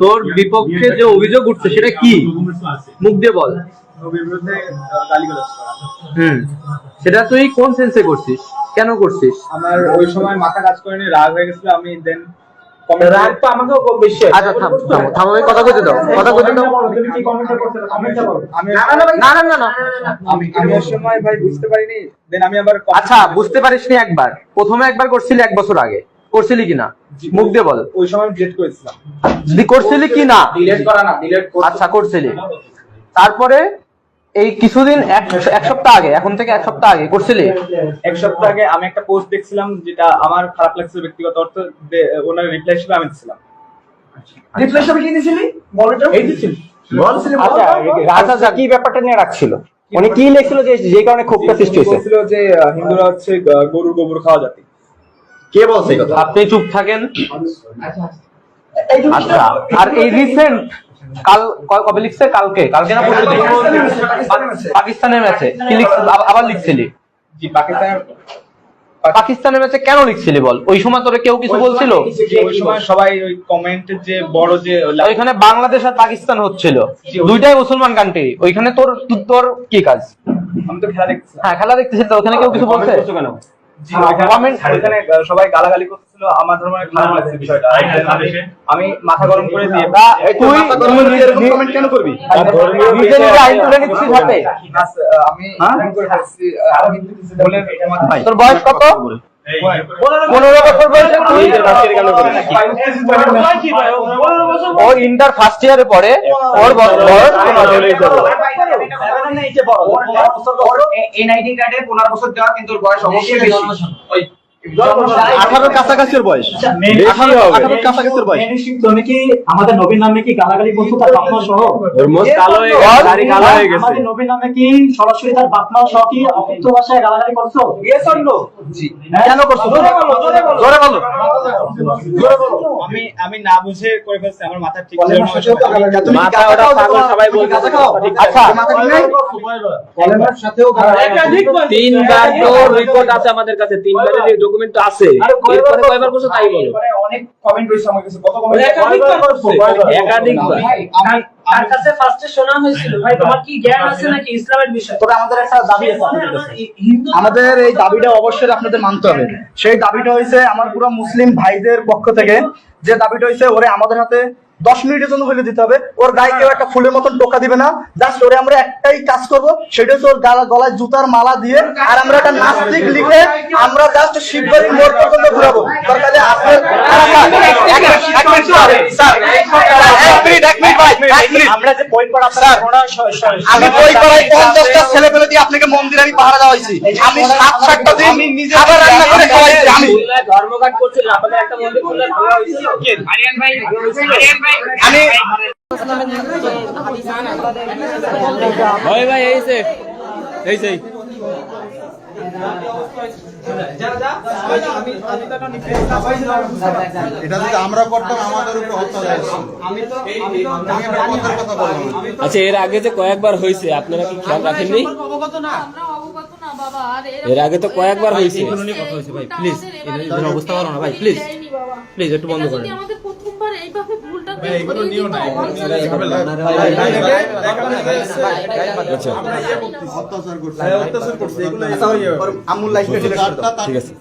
তোর বিপক্ষে যে অভিযোগ উঠছে সেটা কি? মুখ দিয়ে বল। সেটা তুই কোন সেন্সে করছিস, কেন করছিস? আমার ওই সময় মাথা কাজ করেনি, রাগ হয়ে গেছিল। আমি দেন রাগ তো আমাকেও কম বেশি। আচ্ছা থাম থাম থাম, আমি কথা বলতে দাও, কথা বলতে দাও। তুমি কি কমেন্টটা করতে কমেন্টটা বলো। আমি না না না না আমি ওই সময় ভাই বুঝতে পারিনি। দেন আমি আবার আচ্ছা বুঝতে পারিসনি একবার, প্রথমে একবার করছিলি 1 বছর আগে, করছিলি কিনা মুখ দিয়ে বল। ওই সময় ডিলিট করেছিলাম। যদি করছিলি কিনা? ডিলিট করা না, ডিলিট করা। আচ্ছা করছিলি, তারপরে এই কিছুদিন এক সপ্তাহ আগে, এখন থেকে 1 সপ্তাহ আগে করছিলি। 1 সপ্তাহ আগে আমি একটা পোস্ট দেখছিলাম যেটা আমার খারাপ লাগছিল ব্যক্তিগত অর্থে, ওনার রিপ্লাই হিসেবে আমি দিছিলাম। রিপ্লাই হিসেবে কি দিছিলি বল তো? এই দিছিলি বলছিলি। আচ্ছা রাজা কি ব্যাপারটা নিয়ে রাখছিল? উনি কি লিখছিল যে কারণে ক্ষোভটা সৃষ্টি হয়েছে? বলছিল যে হিন্দুরা হচ্ছে গরুর গোবর খাওয়া জাতি। কে বলছে এই কথা? আপনি চুপ থাকেন। আচ্ছা আর এই রিসেন্ট কাল কবে লিখছে? কালকে না পাকিস্তানের ম্যাচে কি লিখছিস? আবার লিখছিলি? জি পাকিস্তানের ম্যাচে কেন লিখছিলি বল? ওই সময় তোরে কেউ কিছু বলছিল? ওই সময় সবাই ওই কমেন্টে যে বড় যে ওইখানে বাংলাদেশ আর পাকিস্তান হচ্ছিল, দুইটাই মুসলমান কান্ট্রি, ওইখানে তোর তোর কি কাজ? আমি তো খেলা দেখতেছি। হ্যাঁ খেলা দেখতেছি, তো ওখানে কেউ কিছু বলছে কেন? ওইখানে সবাই গালাগালি করছিল, আমার ধর্মের খারাপ লাগছে বিষয়টা। আমি মাথা গরম করে দিয়ে তুই এরকম কমেন্ট কেন করবি? নিজে আইন তুলে নিচ্ছিস হাতে। আমি বলে তোর বয়স কত? 15 বছর বয়সে তুই ও ইন্টার ফার্স্ট ইয়ারে পড়ে, ওর বয়স এনআইডি কার্ডে 15 বছর দেওয়া, কিন্তু ওর বয়স অবশ্যই বেশি। 18 কাছাকাছির বয়স, 18 কাছাকাছির বয়স। তুমি কি আমাদের নবীর নামে কি গালাগালি করছো তার বাপ মা সহ? আমাদের নবীর নামে কি সরাসরি তার বাপ মা সহ কি অকথ্য ভাষায় গালাগালি করছো? Yes or no? জি। কেন করছো? জোরে বলো। আমি না বুঝে করে ফেলছি, আমার মাথা ঠিক ছিল না। মাথা ওটা পাগল সবাই বলছে। আচ্ছা কলেমার সাথেও তিনবার তো রিপোর্ট আছে আমাদের কাছে, তিনবারের এই ডকুমেন্ট তো আছে। এরপরে কয়বার বলছো তাই বলো। অনেক কমেন্ট রয়েছে আমার কাছে, কত কমেন্ট? একাধিকবার। তার কাছে ফার্স্টে শোনা হয়েছিল, ভাই তোমার কি জ্ঞান আছে নাকি ইসলামের বিষয়ে? তবে আমাদের একটা দাবি আছে আপনাদের কাছে। আমাদের এই দাবিটা অবশ্যই আপনাদের মানতে হবে। সেই দাবিটা হয়েছে আমার পুরো মুসলিম ভাইদের পক্ষ থেকে, যে দাবিটা হয়েছে ওরে আমাদের হাতে 10 মিনিটের জন্য হলে দিতে হবে। ওর গায়ে কেউ একটা ফুলের মতন টোকা দিবে না, জাস্ট ওরে আমরা একটাই কাজ করবো, সেটা হচ্ছে ওর গলায় জুতার মালা দিয়ে আর আমরা একটা নাস্তিক লিখে আমরা জাস্ট শিববাড়ির মোড় পর্যন্ত ঘুরাবো। সরকারে আপনার আমরা যে বই পড়া আমি বই পড়াই 50টা ছেলেপেলে দিয়ে আপনাকে মন্দিরে আমি পাহারা দেওয়া হয়েছি। আমি 7-8টা দিন নিজে খাবার রান্না করে খাওয়াইছি। আমি ধর্মঘট করছিলাম, আপনাদের একটা মন্দির খুললে ভালো হয়েছিল। আরিয়ান ভাই আমি ভাই এই সেই এটা যদি আমরা করতাম আমাদের উপর হত্যা হয়েছে। আচ্ছা এর আগে যে কয়েকবার হয়েছে আপনারা কি খেয়াল রাখেননি? এর আগে তো কয়েকবার হয়েছে। ভাই প্লিজ এর অবস্থা ভালো না ভাই, প্লিজ প্লিজ একটু বন্ধ করেন। আমাদের প্রথমবার এইভাবে ভুলটা এইগুলো নিও না, অত্যাচার করছে এগুলো আমুল লাইফ ঠিক আছে।